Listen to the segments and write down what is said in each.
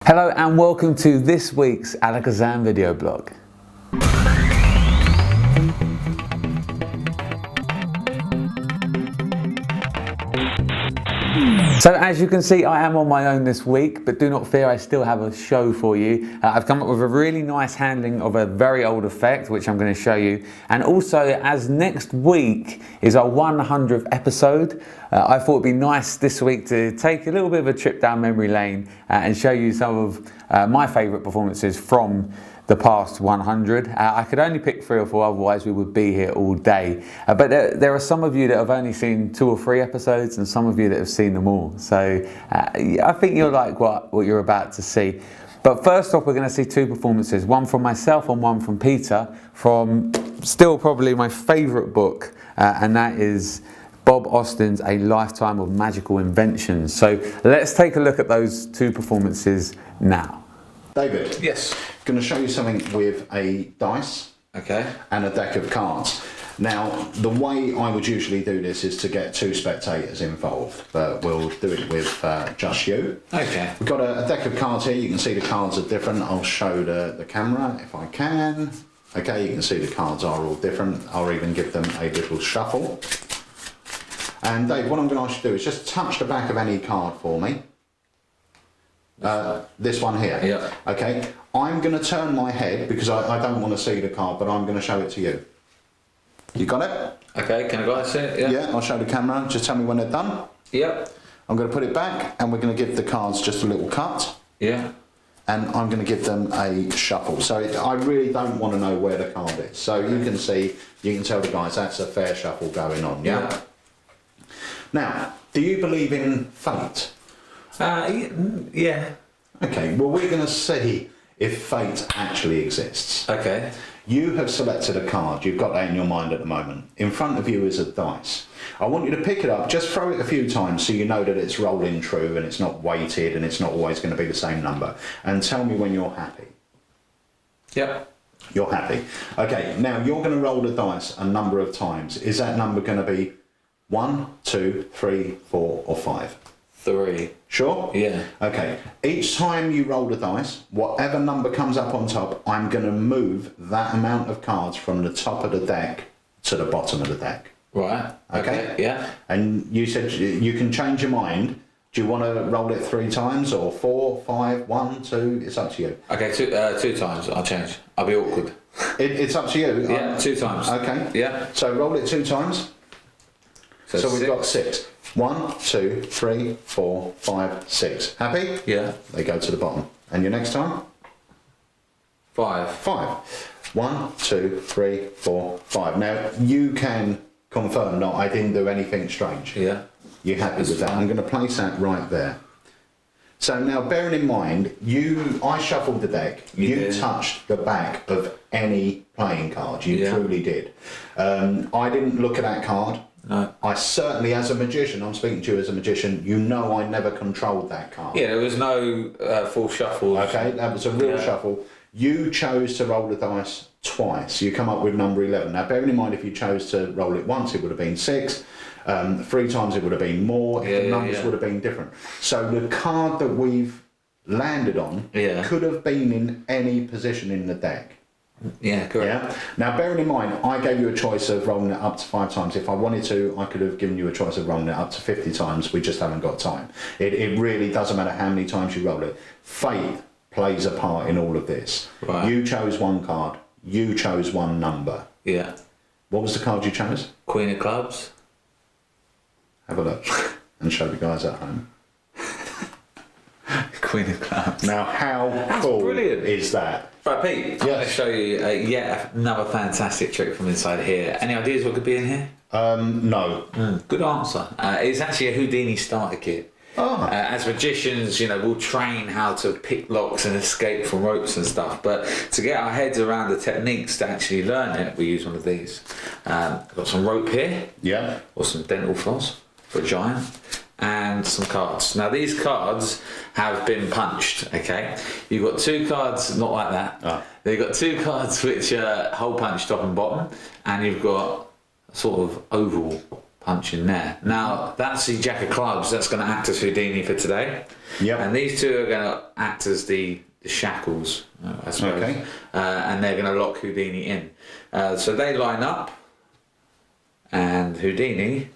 Hello and welcome to this week's Alakazam Video Blog. So as you can see, I am on my own this week, but do not fear, I still have a show for you. I've come up with a really nice handling of a very old effect, which I'm going to show you. And also, as next week is our 100th episode, I thought it'd be nice this week to take a little bit of a trip down memory lane and show you some of my favourite performances from the past 100. I could only pick 3 or 4, otherwise we would be here all day. But there are some of you that have only seen 2 or 3 episodes and some of you that have seen them all. So I think you'll like what you're about to see. But first off, we're going to see 2 performances, one from myself and one from Peter, from still probably my favourite book, and that is Bob Austin's A Lifetime of Magical Inventions. So let's take a look at those 2 performances now. David. Yes. I'm going to show you something with a dice, okay, and a deck of cards. Now, the way I would usually do this is to get 2 spectators involved, but we'll do it with just you. Okay. We've got a deck of cards here. You can see the cards are different. I'll show the camera if I can. Okay, you can see the cards are all different. I'll even give them a little shuffle. And Dave, what I'm going to ask you to do is just touch the back of any card for me. This one here. Yeah. Okay. I'm going to turn my head because I don't want to see the card, but I'm going to show it to you. You got it? Okay. Can I go and see it? Yeah. Yeah. I'll show the camera. Just tell me when they're done. Yep. I'm going to put it back, and we're going to give the cards just a little cut. Yeah. And I'm going to give them a shuffle. So I really don't want to know where the card is. So you can see, you can tell the guys that's a fair shuffle going on. Yeah. Now, do you believe in fate? Yeah. Okay, well we're going to see if fate actually exists. Okay. You have selected a card, you've got that in your mind at the moment. In front of you is a dice. I want you to pick it up, just throw it a few times so you know that it's rolling true and it's not weighted and it's not always going to be the same number. And tell me when you're happy. Yep. You're happy. Okay, now you're going to roll the dice a number of times. Is that number going to be 1, 2, 3, 4 or 5? 3. Sure? Yeah. Okay. Each time you roll the dice, whatever number comes up on top, I'm going to move that amount of cards from the top of the deck to the bottom of the deck. Right. Okay? Yeah. And you said you can change your mind. Do you want to roll it 3 times or 4, 5, 1, 2? It's up to you. Okay, 2 times. I'll change. I'll be awkward. It's up to you. Yeah, 2 times. Okay. Yeah. So roll it 2 times. So we've got 6. 1, 2, 3, 4, 5, 6. Happy? Yeah. They go to the bottom. And your next time? 5. 5. 1, 2, 3, 4, 5. Now you can confirm that I didn't do anything strange. Yeah. You happy with that? I'm going to place that right there. So now, bearing in mind, I shuffled the deck. You touched the back of any playing card. You truly did. I didn't look at that card. No. I certainly, as a magician, I'm speaking to you as a magician, you know I never controlled that card. Yeah, there was no full shuffle. Okay, that was a real shuffle. You chose to roll the dice twice. You come up with number 11. Now, bearing in mind, if you chose to roll it once, it would have been 6. 3 times it would have been more. The numbers would have been different. So the card that we've landed on could have been in any position in the deck. Yeah, correct. Yeah. Now, bearing in mind, I gave you a choice of rolling it up to 5 times. If I wanted to, I could have given you a choice of rolling it up to 50 times. We just haven't got time. It really doesn't matter how many times you roll it. Fate plays a part in all of this. Right. You chose one card. You chose one number. Yeah. What was the card you chose? Queen of Clubs. Have a look and show the guys at home. Queen of Clubs. Now, how cool is that? Right, Pete, I'm going to show you yet another fantastic trick from inside here. Any ideas what could be in here? No. Good answer. It's actually a Houdini starter kit. Oh. As magicians, we'll train how to pick locks and escape from ropes and stuff. But to get our heads around the techniques to actually learn it, we use one of these. I've got some rope here. Yeah. Or some dental floss for a giant. And some cards. Now these cards have been punched, okay? You've got 2 cards, not like that. Oh. You've got 2 cards which are hole punch top and bottom, and you've got a sort of oval punch in there. Now that's the Jack of Clubs. That's going to act as Houdini for today. Yep. And these two are going to act as the shackles, I suppose. Okay. And they're going to lock Houdini in. So they line up, and Houdini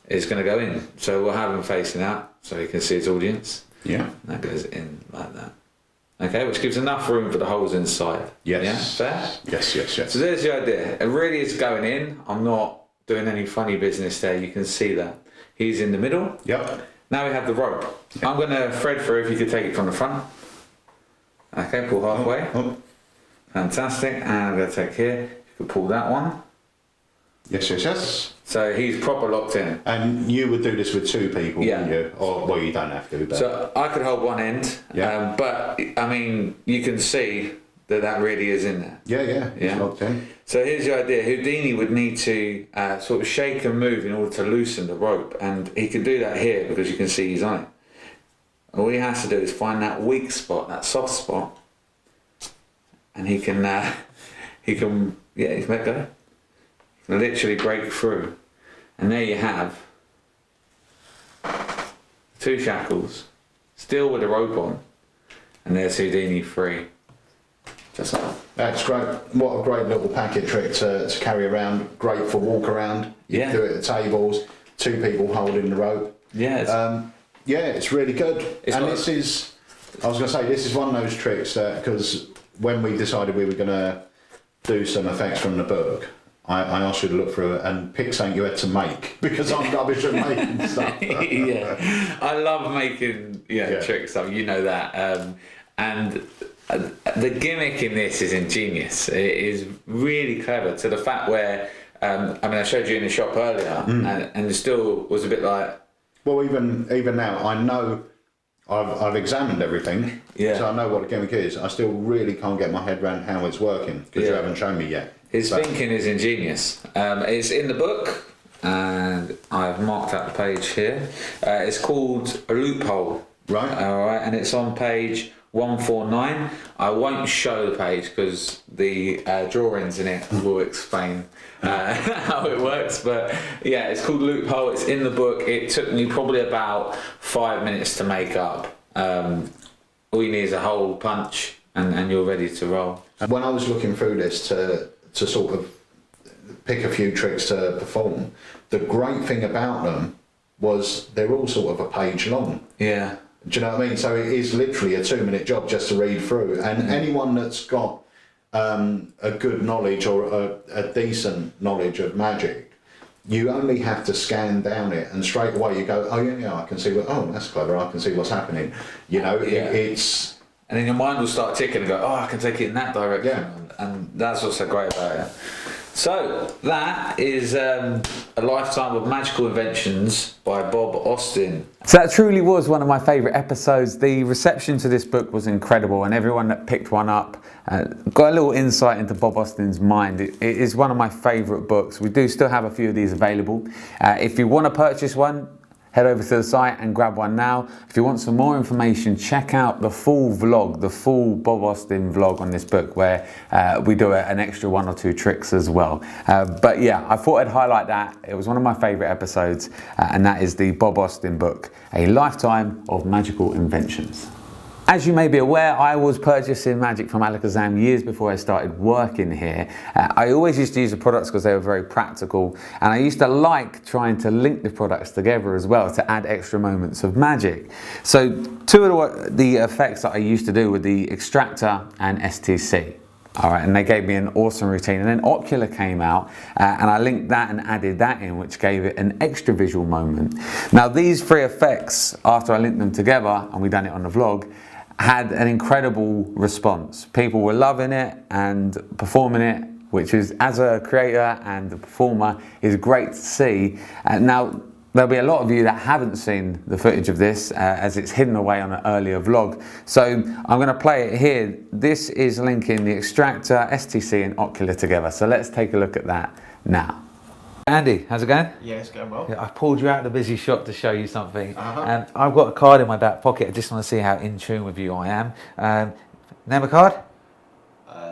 is going to go in. So we'll have him facing out so he can see his audience. Yeah. And that goes in like that. Okay, which gives enough room for the holes inside. Yes. Yeah, fair? Yes, yes, yes. So there's the idea. It really is going in. I'm not doing any funny business there. You can see that. He's in the middle. Yep. Now we have the rope. Yep. I'm going to thread through, if you could take it from the front. Okay, pull halfway. Oh. Fantastic. And I'm going to take here. You could pull that one. Yes, yes, yes. So he's proper locked in. And you would do this with two people, wouldn't you? Or, well, you don't have to. But... So I could hold one end, but I mean, you can see that really is in there. Yeah. It's locked in. So here's the idea. Houdini would need to sort of shake and move in order to loosen the rope, and he can do that here because you can see he's on it. All he has to do is find that weak spot, that soft spot, and he can he's let go. Literally break through, and there you have two shackles, still with the rope on, and there's Houdini free. Just like that. That's great. What a great little packet trick to carry around. Great for walk around. You can do it at tables. Two people holding the rope. Yeah. It's really good. This is one of those tricks that, because when we decided we were going to do some effects from the book, I asked you to look through it and pick something you had to make, because I'm rubbish at making stuff. Yeah, I love making tricks. You know that, and the gimmick in this is ingenious. It is really clever to the fact where I showed you in the shop earlier, and it still was a bit like. Well, even now, I know I've examined everything, so I know what the gimmick is. I still really can't get my head around how it's working because you haven't shown me yet. His thinking is ingenious. It's in the book, and I've marked out the page here. It's called A Loophole. Right. All right, and it's on page 149. I won't show the page because the drawings in it will explain how it works. But yeah, it's called Loophole. It's in the book. It took me probably about 5 minutes to make up. All you need is a hole punch, and you're ready to roll. And when I was looking through this to sort of pick a few tricks to perform, the great thing about them was they're all sort of a page long. Yeah. Do you know what I mean? So it is literally a 2-minute job just to read through. And anyone that's got a good knowledge or a decent knowledge of magic, you only have to scan down it and straight away you go, oh yeah, I can see that's clever, I can see what's happening. You know, it's... And then your mind will start ticking and go, oh, I can take it in that direction. Yeah. And that's what's so great about it. So that is a lifetime of magical inventions by Bob Austin. So that truly was one of my favourite episodes. The reception to this book was incredible, and everyone that picked one up got a little insight into Bob Austin's mind. It is one of my favourite books. We do still have a few of these available. If you want to purchase one, head over to the site and grab one now. If you want some more information, check out the full vlog, the full Bob Austin vlog on this book, where we do an extra 1 or 2 tricks as well. But yeah, I thought I'd highlight that. It was one of my favourite episodes, and that is the Bob Austin book, A Lifetime of Magical Inventions. As you may be aware, I was purchasing magic from Alakazam years before I started working here. I always used to use the products because they were very practical, and I used to like trying to link the products together as well to add extra moments of magic. So 2 of the effects that I used to do were the Extractor and STC. All right, and they gave me an awesome routine. And then Ocular came out, and I linked that and added that in, which gave it an extra visual moment. Now these 3 effects, after I linked them together, and we done it on the vlog, had an incredible response. People were loving it and performing it, which is, as a creator and a performer, is great to see. Now, there'll be a lot of you that haven't seen the footage of this, as it's hidden away on an earlier vlog. So I'm going to play it here. This is linking the Extractor, STC and Ocular together. So let's take a look at that now. Andy, how's it going? Yeah, it's going well. Yeah, I pulled you out of the busy shop to show you something, and I've got a card in my back pocket. I just want to see how in tune with you I am. Name a card?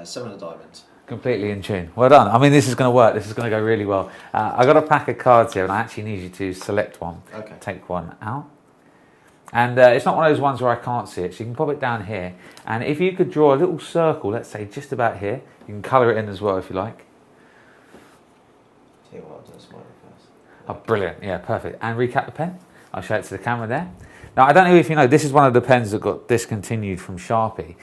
7 of diamonds. Completely in tune. Well done. I mean, this is going to work. This is going to go really well. I got a pack of cards here, and I actually need you to select one. Okay. Take one out. And it's not one of those ones where I can't see it, so you can pop it down here. And if you could draw a little circle, let's say just about here, you can colour it in as well if you like. Tell you what, I'll do a smiley first. Oh, brilliant. Yeah, perfect. And recap the pen. I'll show it to the camera there. Now, I don't know if you know, this is one of the pens that got discontinued from Sharpie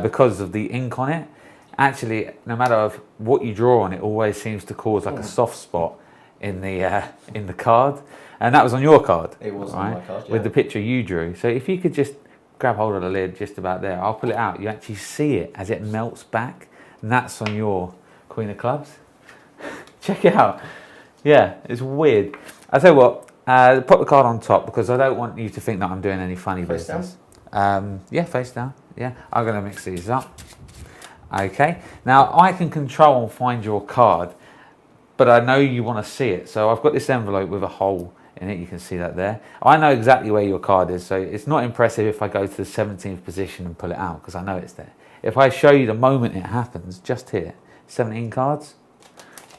because of the ink on it. Actually, no matter what you draw on, it always seems to cause like a soft spot in the card. And that was on your card. It was right? on my card, yeah. With the picture you drew. So if you could just grab hold of the lid just about there, I'll pull it out. You actually see it as it melts back. And that's on your Queen of Clubs. Check it out. Yeah, it's weird. I tell you what, put the card on top because I don't want you to think that I'm doing any funny Face business. Yeah, face down. Yeah, I'm going to mix these up. Okay, now I can control and find your card, but I know you want to see it. So I've got this envelope with a hole in it. You can see that there. I know exactly where your card is, so it's not impressive if I go to the 17th position and pull it out because I know it's there. If I show you the moment it happens, just here, 17 cards,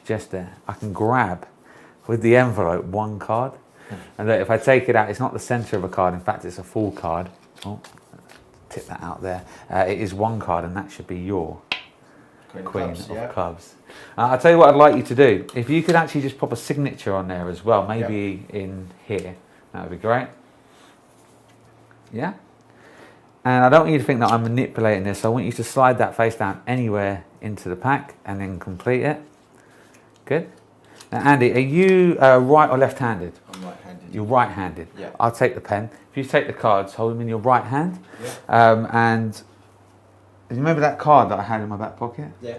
just there. I can grab with the envelope one card, and if I take it out, it's not the center of a card. In fact, it's a full card. Oh, tip that out there. It is one card, and that should be your Queen of Clubs. I'll tell you what I'd like you to do. If you could actually just pop a signature on there as well, maybe in here, that would be great. Yeah? And I don't want you to think that I'm manipulating this. I want you to slide that face down anywhere into the pack and then complete it. Good. Now, Andy, are you right or left-handed? I'm right-handed. You're right-handed. Yeah. I'll take the pen. If you take the cards, hold them in your right hand. Yeah. And you remember that card that I had in my back pocket? Yeah.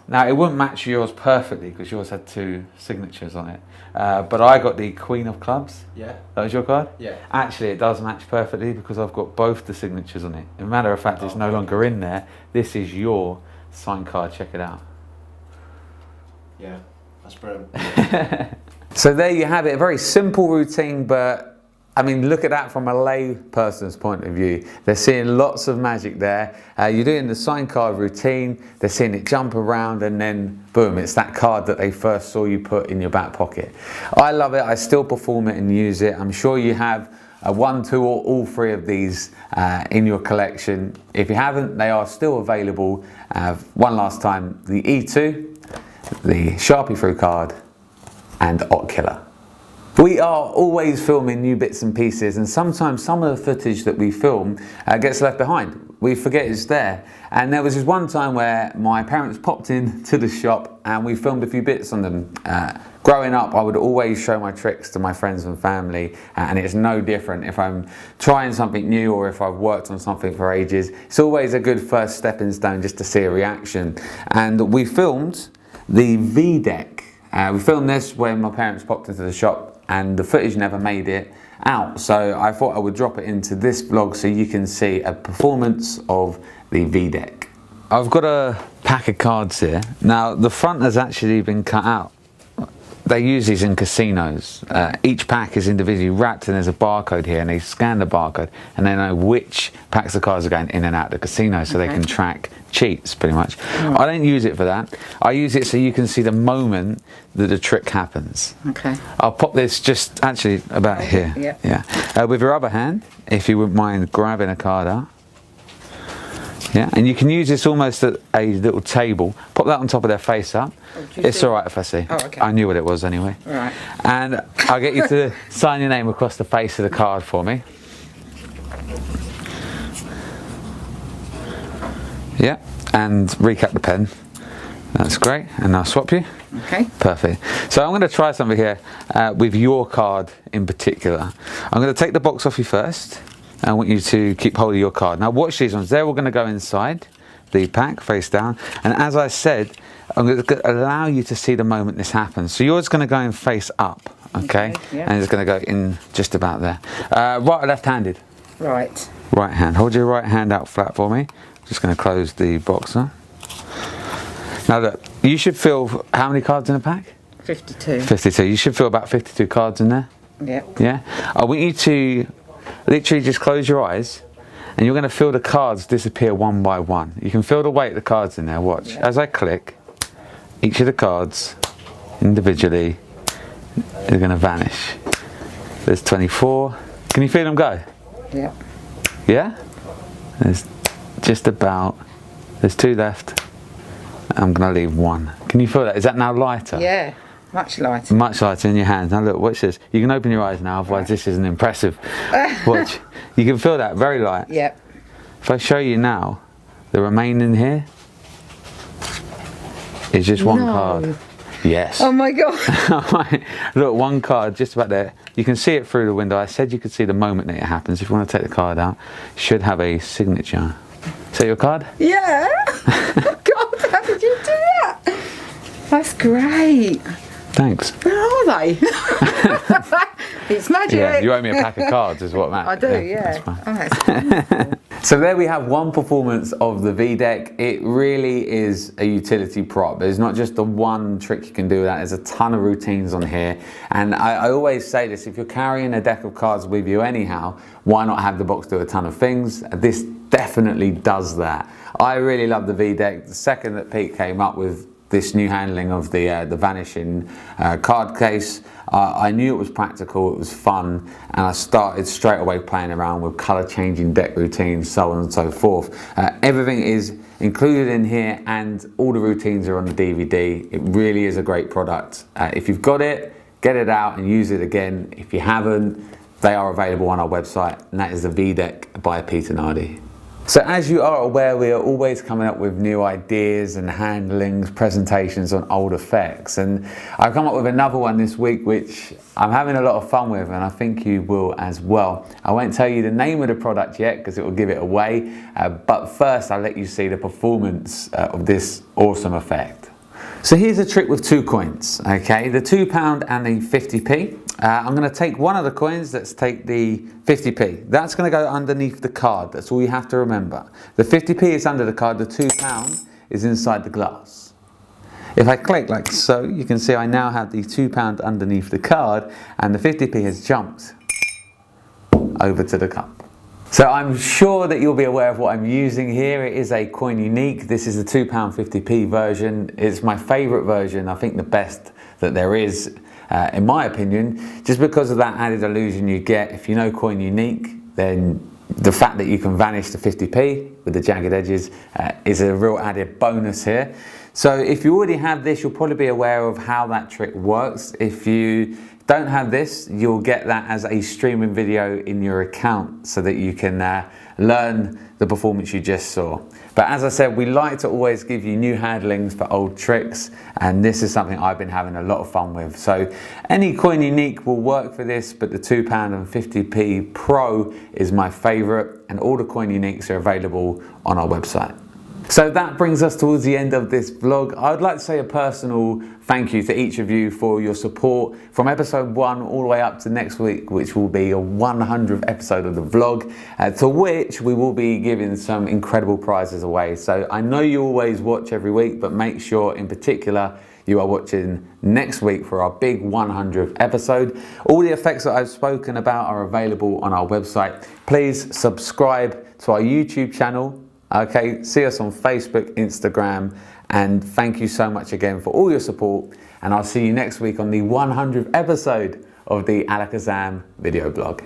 Now, it wouldn't match yours perfectly because yours had two signatures on it. But I got the Queen of Clubs. Yeah. That was your card? Yeah. Actually, it does match perfectly because I've got both the signatures on it. As a matter of fact, it's no longer in there. This is your signed card. Check it out. Yeah. That's brilliant. So there you have it. A very simple routine, but I mean, look at that from a lay person's point of view. They're seeing lots of magic there. You're doing the sign card routine. They're seeing it jump around and then boom, it's that card that they first saw you put in your back pocket. I love it. I still perform it and use it. I'm sure you have one, two, or all three of these in your collection. If you haven't, they are still available. One last time, the E2, the Sharpie Through card, and Otkiller. We are always filming new bits and pieces, and sometimes some of the footage that we film gets left behind. We forget it's there. And there was this one time where my parents popped in to the shop and we filmed a few bits on them. Growing up, I would always show my tricks to my friends and family, and it's no different if I'm trying something new or if I've worked on something for ages. It's always a good first stepping stone just to see a reaction. And we filmed the V-Deck. We filmed this when my parents popped into the shop and the footage never made it out. So I thought I would drop it into this vlog so you can see a performance of the V-Deck. I've got a pack of cards here. Now the front has actually been cut out. They use these in casinos. Each pack is individually wrapped and there's a barcode here, and they scan the barcode and they know which packs of cards are going in and out of the casino, so they can track cheats pretty much. I don't use it for that. I use it so you can see the moment that the trick happens. Okay. I'll pop this just actually about here. Yep. Yeah. With your other hand, if you wouldn't mind grabbing a card out. Yeah, and you can use this almost at a little table. Pop that on top of their face up. Oh, it's all right if I see. Oh, okay. I knew what it was anyway. All right. And I'll get you to sign your name across the face of the card for me. Yeah, and recap the pen. That's great. And I'll swap you. Okay. Perfect. So I'm going to try something here with your card in particular. I'm going to take the box off you first. I want you to keep hold of your card. Now watch these ones. They're all going to go inside the pack, face down. And as I said, I'm going to allow you to see the moment this happens. So yours is going to go in face up, okay? Yeah. And it's going to go in just about there. Right or left-handed? Right. Right hand. Hold your right hand out flat for me. Just going to close the box up. Now look, you should feel, how many cards in a pack? 52. 52. You should feel about 52 cards in there. Yeah. Yeah? I want you to literally just close your eyes and you're going to feel the cards disappear one by one. You can feel the weight of the cards in there. Watch. As I click, each of the cards individually is going to vanish. There's 24. Can you feel them go? Yeah. Yeah? There's just about, there's 2 left. I'm going to leave 1. Can you feel that? Is that now lighter? Yeah, much lighter. Much lighter in your hands. Now look, watch this. You can open your eyes now, otherwise this isn't impressive. Watch. You can feel that, very light. Yep. If I show you now, the remaining here is just 1 card. Yes. Oh my God. Look, 1 card just about there. You can see it through the window. I said you could see the moment that it happens. If you want to take the card out, it should have a signature. Is that your card? Yeah. God, how did you do that? That's great. Thanks. Where are they? It's magic. Yeah, you owe me a pack of cards is what Matt. I do, yeah. That's fine. Oh, that's wonderful. So there we have one performance of the V-Deck. It really is a utility prop. There's not just the one trick you can do with that. There's a ton of routines on here. And I always say this, if you're carrying a deck of cards with you anyhow, why not have the box do a ton of things? This definitely does that. I really love the V-Deck. The second that Pete came up with this new handling of the vanishing card case, I knew it was practical, it was fun, and I started straight away playing around with color changing deck routines, so on and so forth. Everything is included in here and all the routines are on the DVD. It really is a great product. If you've got it, get it out and use it again. If you haven't, they are available on our website, and that is the V-Deck by Peter Nardi. So as you are aware, we are always coming up with new ideas and handlings, presentations on old effects. And I've come up with another one this week, which I'm having a lot of fun with, and I think you will as well. I won't tell you the name of the product yet because it will give it away. But first, I'll let you see the performance of this awesome effect. So here's a trick with 2 coins, okay? The £2 and the 50p. I'm going to take one of the coins, let's take the 50p. That's going to go underneath the card, that's all you have to remember. The 50p is under the card, the £2 is inside the glass. If I click like so, you can see I now have the £2 underneath the card and the 50p has jumped over to the cup. So I'm sure that you'll be aware of what I'm using here. It is a coin unique. This is the £2 50p version. It's my favourite version, I think the best that there is, in my opinion, just because of that added illusion you get. If you know coin unique, then the fact that you can vanish the 50p with the jagged edges is a real added bonus here. So if you already have this, you'll probably be aware of how that trick works. If you don't have this, you'll get that as a streaming video in your account so that you can learn the performance you just saw. But as I said, we like to always give you new handlings for old tricks, and this is something I've been having a lot of fun with. So any coin unique will work for this, but the £2 and 50p Pro is my favorite, and all the coin uniques are available on our website. So that brings us towards the end of this vlog. I'd like to say a personal thank you to each of you for your support from episode 1 all the way up to next week, which will be a 100th episode of the vlog, to which we will be giving some incredible prizes away. So I know you always watch every week, but make sure in particular you are watching next week for our big 100th episode. All the effects that I've spoken about are available on our website. Please subscribe to our YouTube channel. Okay, see us on Facebook, Instagram, and thank you so much again for all your support. And I'll see you next week on the 100th episode of the Alakazam Video Blog.